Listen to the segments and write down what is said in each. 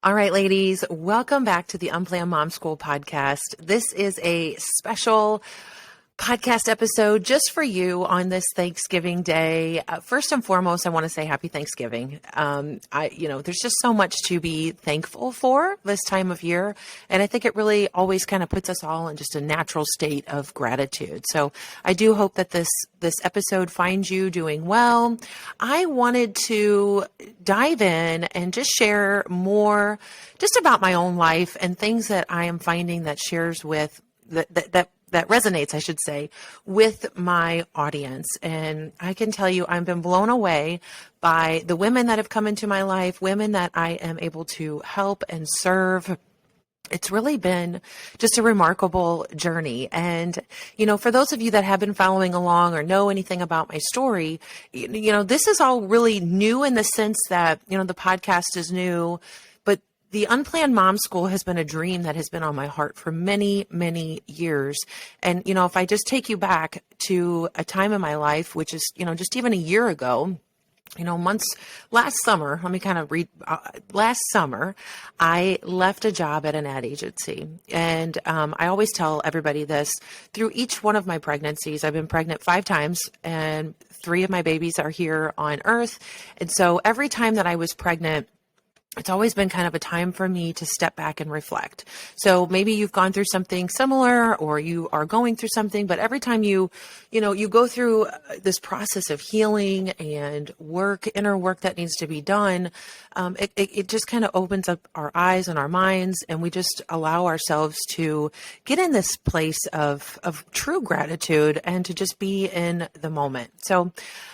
All right, ladies, welcome back to the Unplanned Mom School podcast. This is a special podcast episode just for you on this Thanksgiving Day. First and foremost, I want to say happy Thanksgiving. There's just so much to be thankful for this time of year. And I think it really always kind of puts us all in just a natural state of gratitude. So I do hope that this episode finds you doing well. I wanted to dive in and just share more just about my own life and things that I am finding that shares with that resonates, I should say, with my audience. And I can tell you, I've been blown away by the women that have come into my life, women that I am able to help and serve. It's really been just a remarkable journey. And, for those of you that have been following along or know anything about my story, this is all really new in the sense that, the podcast is new. The Unplanned Mom School has been a dream that has been on my heart for many, many years. And, if I just take you back to a time in my life, which is, just even a year ago, last summer, last summer, I left a job at an ad agency. And I always tell everybody this, through each one of my pregnancies, I've been pregnant 5 times and 3 of my babies are here on earth. And so every time that I was pregnant, it's always been kind of a time for me to step back and reflect. So maybe you've gone through something similar or you are going through something, but every time you go through this process of healing and inner work that needs to be done, it just kind of opens up our eyes and our minds, and we just allow ourselves to get in this place of true gratitude and to just be in the moment. So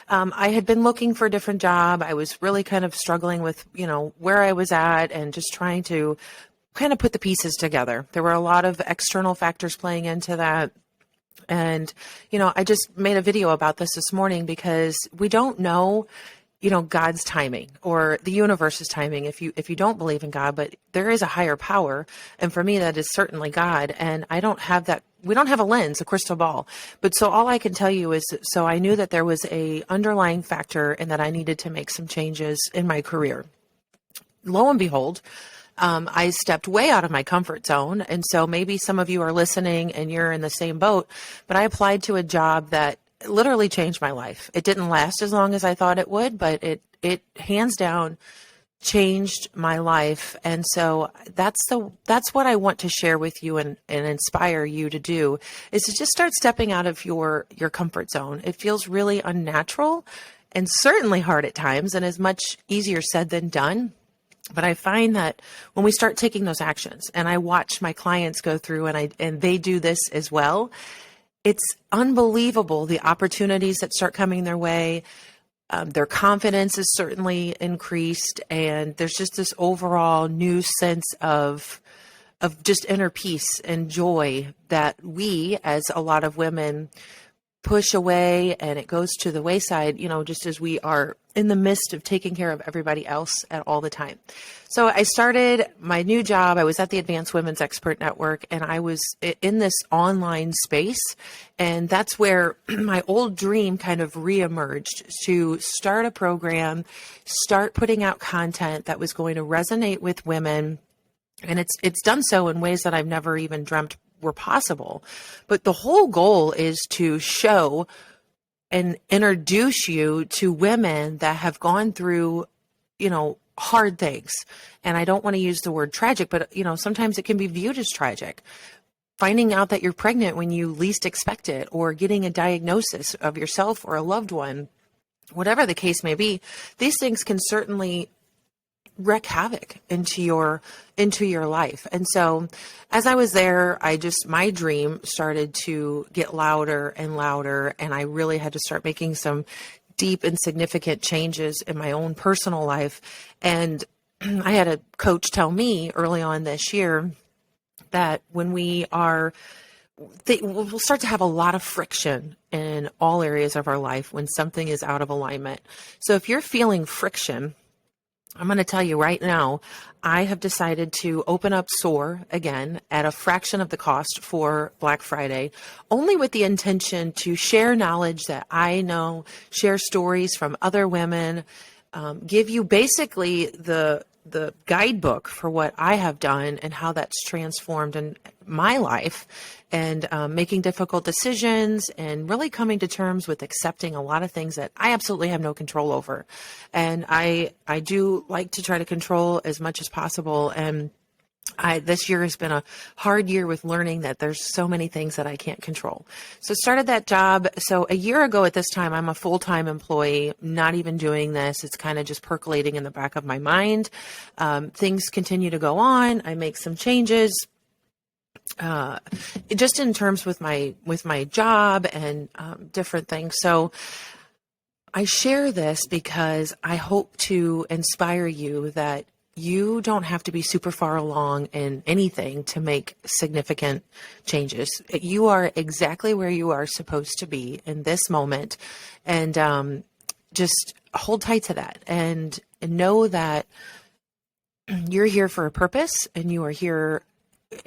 I had been looking for a different job. I was really kind of struggling with, where I was at and just trying to kind of put the pieces together. There were a lot of external factors playing into that. And, I just made a video about this morning because we don't know, God's timing or the universe's timing if you don't believe in God, but there is a higher power. And for me, that is certainly God. And I don't have that. We don't have a lens, a crystal ball. But so all I can tell you is, so I knew that there was a underlying factor and that I needed to make some changes in my career. Lo and behold, I stepped way out of my comfort zone. And so maybe some of you are listening and you're in the same boat, but I applied to a job that literally changed my life. It didn't last as long as I thought it would, but it hands down changed my life. And so that's what I want to share with you and inspire you to do, is to just start stepping out of your comfort zone. It feels really unnatural and certainly hard at times and is much easier said than done. But I find that when we start taking those actions, and I watch my clients go through and they do this as well, it's unbelievable the opportunities that start coming their way. Their confidence is certainly increased, and there's just this overall new sense of just inner peace and joy that we, as a lot of women, push away, and it goes to the wayside, just as we are in the midst of taking care of everybody else at all the time. So I started my new job. I was at the Advanced Women's Expert Network, and I was in this online space. And that's where my old dream kind of reemerged, to start a program, start putting out content that was going to resonate with women. And it's done so in ways that I've never even dreamt were possible. But the whole goal is to show and introduce you to women that have gone through, hard things. And I don't want to use the word tragic, but, sometimes it can be viewed as tragic. Finding out that you're pregnant when you least expect it, or getting a diagnosis of yourself or a loved one, whatever the case may be, these things can certainly wreak havoc into your life. And so as I was there, my dream started to get louder and louder, and I really had to start making some deep and significant changes in my own personal life. And I had a coach tell me early on this year that when we'll start to have a lot of friction in all areas of our life when something is out of alignment. So if you're feeling friction, I'm going to tell you right now, I have decided to open up SOAR again at a fraction of the cost for Black Friday, only with the intention to share knowledge that I know, share stories from other women, give you basically the the guidebook for what I have done and how that's transformed in my life, and making difficult decisions and really coming to terms with accepting a lot of things that I absolutely have no control over. And I do like to try to control as much as possible. And this year has been a hard year with learning that there's so many things that I can't control. So started that job. So a year ago at this time, I'm a full-time employee, not even doing this. It's kind of just percolating in the back of my mind. Things continue to go on. I make some changes, just in terms with my job and different things. So I share this because I hope to inspire you that you don't have to be super far along in anything to make significant changes. You are exactly where you are supposed to be in this moment. And just hold tight to that and know that you're here for a purpose, and you are here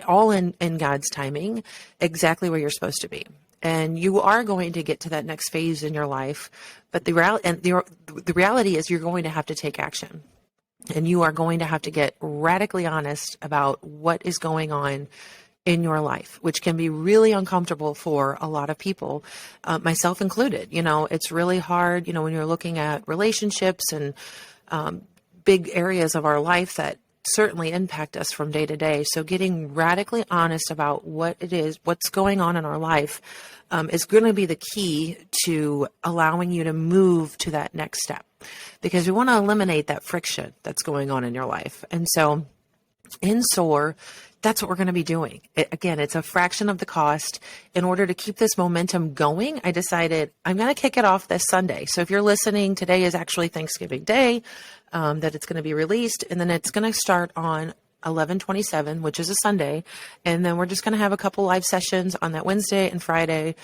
all in God's timing, exactly where you're supposed to be. And you are going to get to that next phase in your life. But the reality is you're going to have to take action. And you are going to have to get radically honest about what is going on in your life, which can be really uncomfortable for a lot of people, myself included. It's really hard, when you're looking at relationships and big areas of our life that certainly impact us from day to day. So getting radically honest about what it is, what's going on in our life, is going to be the key to allowing you to move to that next step, because we want to eliminate that friction that's going on in your life. And so in SOAR, that's what we're going to be doing. Again, it's a fraction of the cost. In order to keep this momentum going, I decided I'm going to kick it off this Sunday. So if you're listening, today is actually Thanksgiving Day, that it's going to be released. And then it's going to start on 11/27, which is a Sunday. And then we're just going to have a couple live sessions on that Wednesday and Friday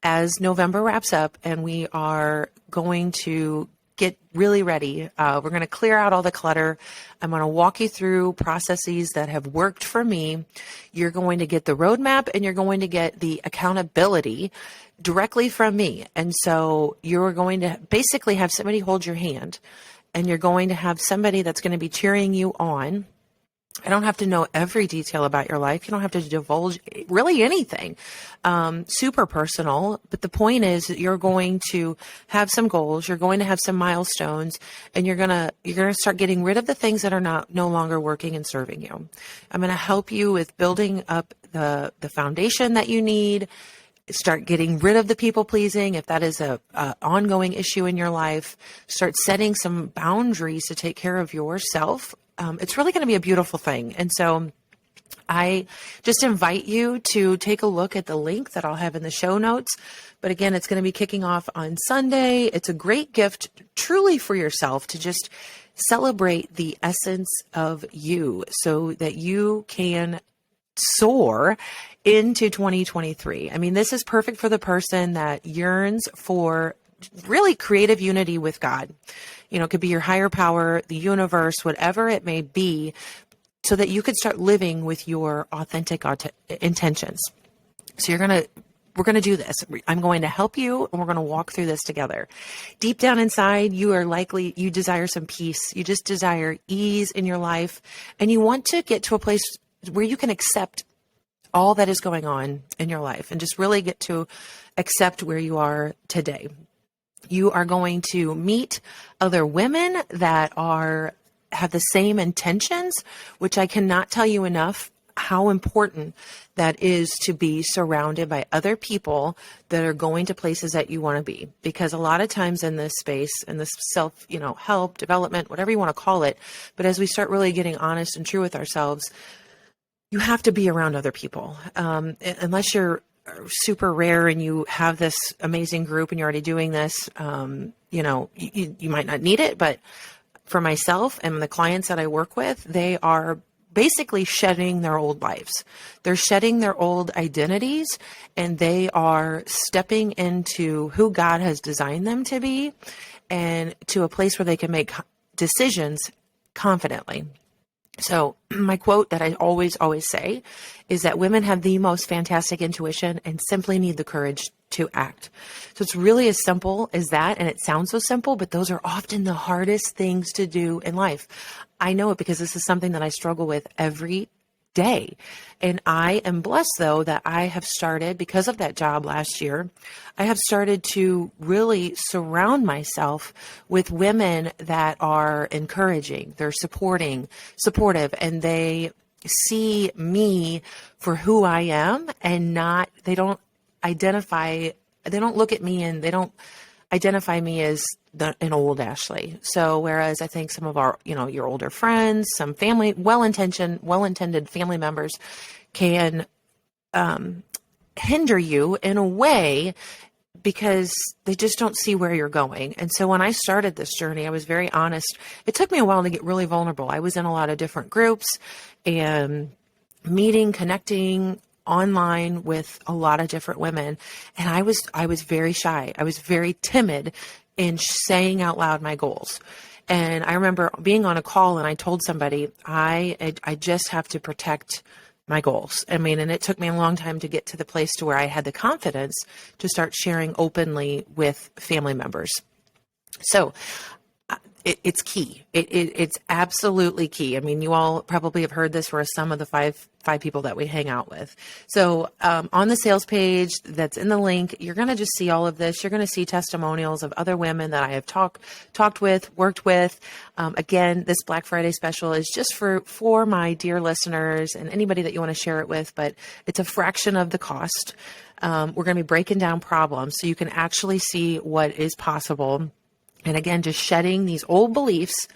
as November wraps up. And we are going to get really ready. We're going to clear out all the clutter. I'm going to walk you through processes that have worked for me. You're going to get the roadmap, and you're going to get the accountability directly from me. And so you're going to basically have somebody hold your hand, and you're going to have somebody that's going to be cheering you on. I don't have to know every detail about your life. You don't have to divulge really anything, super personal. But the point is that you're going to have some goals. You're going to have some milestones, and you're gonna start getting rid of the things that are no longer working and serving you. I'm going to help you with building up the foundation that you need. Start getting rid of the people pleasing if that is a ongoing issue in your life. Start setting some boundaries to take care of yourself. It's really going to be a beautiful thing. And so I just invite you to take a look at the link that I'll have in the show notes. But again, it's going to be kicking off on Sunday. It's a great gift truly for yourself to just celebrate the essence of you so that you can soar into 2023. I mean, this is perfect for the person that yearns for really creative unity with God. It could be your higher power, the universe, whatever it may be, so that you could start living with your authentic intentions. So we're going to do this. I'm going to help you, and we're going to walk through this together. Deep down inside, you desire some peace. You just desire ease in your life, and you want to get to a place where you can accept all that is going on in your life and just really get to accept where you are today. You are going to meet other women that have the same intentions, which I cannot tell you enough how important that is, to be surrounded by other people that are going to places that you want to be. Because a lot of times in this space, in this self, help, development, whatever you want to call it, but as we start really getting honest and true with ourselves, you have to be around other people. Unless you're super rare and you have this amazing group and you're already doing this, you might not need it. But for myself and the clients that I work with, they are basically shedding their old lives. They're shedding their old identities, and they are stepping into who God has designed them to be, and to a place where they can make decisions confidently. So my quote that I always say is that women have the most fantastic intuition and simply need the courage to act. So it's really as simple as that. And it sounds so simple, but those are often the hardest things to do in life. I know it because this is something that I struggle with every day. And I am blessed, though, that I have started, because of that job last year, I have started to really surround myself with women that are encouraging, they're supportive, and they see me for who I am and not, they don't look at me and they don't identify me as an old Ashley. So whereas I think some of our, your older friends, some family, well-intended family members can hinder you in a way because they just don't see where you're going. And so when I started this journey, I was very honest. It took me a while to get really vulnerable. I was in a lot of different groups and connecting online with a lot of different women. And I was very shy. I was very timid in saying out loud my goals. And I remember being on a call and I told somebody, I just have to protect my goals. I mean, and it took me a long time to get to the place to where I had the confidence to start sharing openly with family members. So it's key. It's absolutely key. I mean, you all probably have heard this for some of the five people that we hang out with. So on the sales page that's in the link, you're going to just see all of this. You're going to see testimonials of other women that I have talked with, worked with. Again, this Black Friday special is just for my dear listeners and anybody that you want to share it with, but it's a fraction of the cost. We're going to be breaking down problems so you can actually see what is possible. And again, just shedding these old beliefs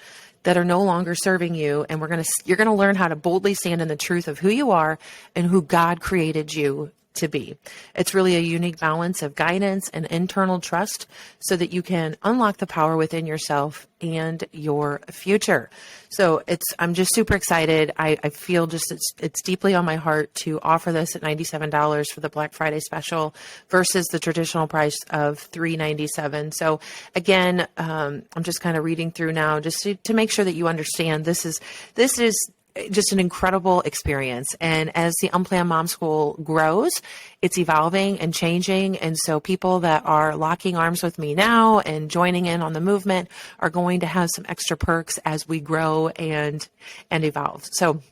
that are no longer serving you. And you're going to learn how to boldly stand in the truth of who you are and who God created you to be. It's really a unique balance of guidance and internal trust so that you can unlock the power within yourself and your future. So I'm just super excited. I feel it's deeply on my heart to offer this at $97 for the Black Friday special versus the traditional price of $397. So again, I'm just kind of reading through now just to make sure that you understand this is just an incredible experience. And as the Unplanned Mom School grows, it's evolving and changing. And so people that are locking arms with me now and joining in on the movement are going to have some extra perks as we grow and evolve. So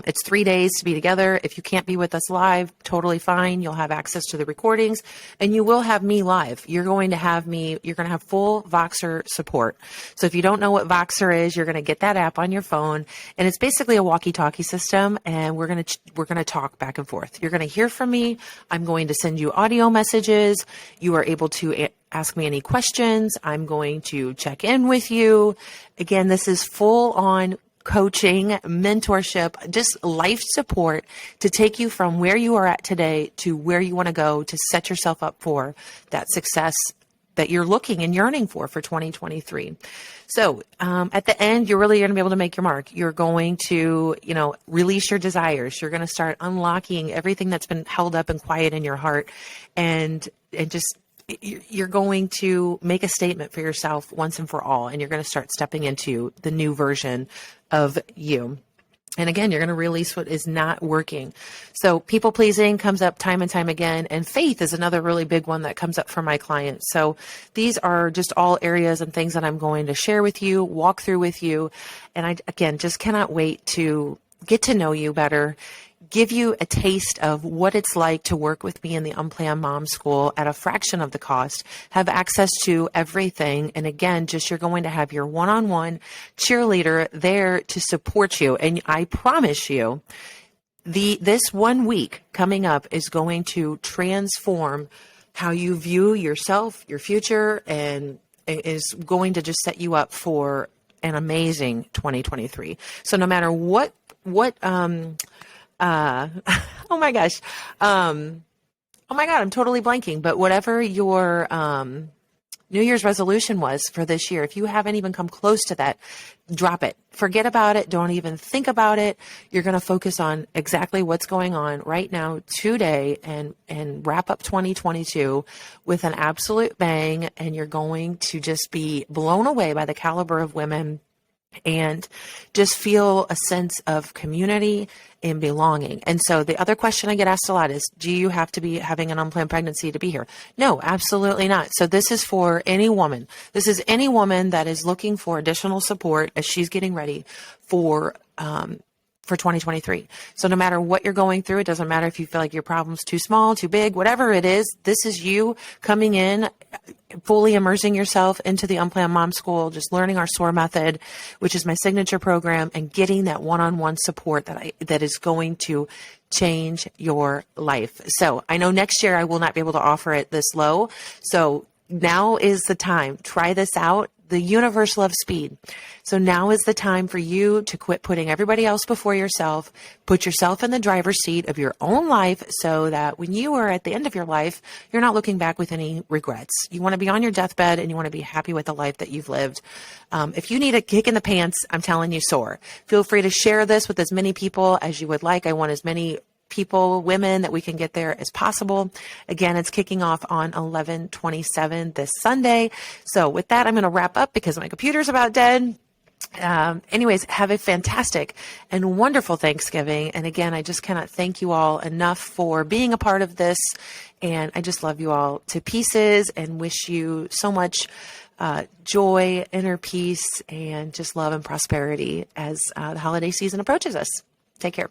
it's 3 days to be together. If you can't be with us live, totally fine. You'll have access to the recordings and you will have me live. You're going to have full Voxer support. So if you don't know what Voxer is, you're going to get that app on your phone and it's basically a walkie-talkie system and we're going to talk back and forth. You're going to hear from me. I'm going to send you audio messages. You are able to ask me any questions. I'm going to check in with you. Again, this is full on coaching, mentorship, just life support to take you from where you are at today to where you want to go to set yourself up for that success that you're looking and yearning for 2023. So at the end, you're really going to be able to make your mark. You're going to, release your desires. You're going to start unlocking everything that's been held up and quiet in your heart and just you're going to make a statement for yourself once and for all, and you're going to start stepping into the new version of you. And again, you're going to release what is not working. So people pleasing comes up time and time again. And faith is another really big one that comes up for my clients. So these are just all areas and things that I'm going to share with you, walk through with you. And I, again, just cannot wait to get to know you better, give you a taste of what it's like to work with me in the Unplanned Mom School at a fraction of the cost, have access to everything. And again, you're going to have your one-on-one cheerleader there to support you. And I promise you, this 1 week coming up is going to transform how you view yourself, your future, and is going to just set you up for an amazing 2023. So no matter what oh my gosh. Oh my God, I'm totally blanking. But whatever your New Year's resolution was for this year, if you haven't even come close to that, drop it. Forget about it. Don't even think about it. You're going to focus on exactly what's going on right now, today, and wrap up 2022 with an absolute bang. And you're going to just be blown away by the caliber of women and just feel a sense of community and belonging. And so the other question I get asked a lot is, do you have to be having an unplanned pregnancy to be here? No, absolutely not. So this is for any woman. This is any woman that is looking for additional support as she's getting ready for 2023. So no matter what you're going through, it doesn't matter if you feel like your problem's too small, too big, whatever it is, this is you coming in, fully immersing yourself into the Unplanned Mom School, just learning our SOAR method, which is my signature program, and getting that one-on-one support that is going to change your life. So I know next year I will not be able to offer it this low. So now is the time. Try this out. The universe loves speed. So now is the time for you to quit putting everybody else before yourself, put yourself in the driver's seat of your own life so that when you are at the end of your life, you're not looking back with any regrets. You want to be on your deathbed and you want to be happy with the life that you've lived. If you need a kick in the pants, I'm telling you, SOAR. Feel free to share this with as many people as you would like. I want as many people, women that we can get there as possible. Again, it's kicking off on 11/27 this Sunday. So with that, I'm going to wrap up because my computer's about dead. Anyways, have a fantastic and wonderful Thanksgiving. And again, I just cannot thank you all enough for being a part of this. And I just love you all to pieces and wish you so much joy, inner peace, and just love and prosperity as the holiday season approaches us. Take care.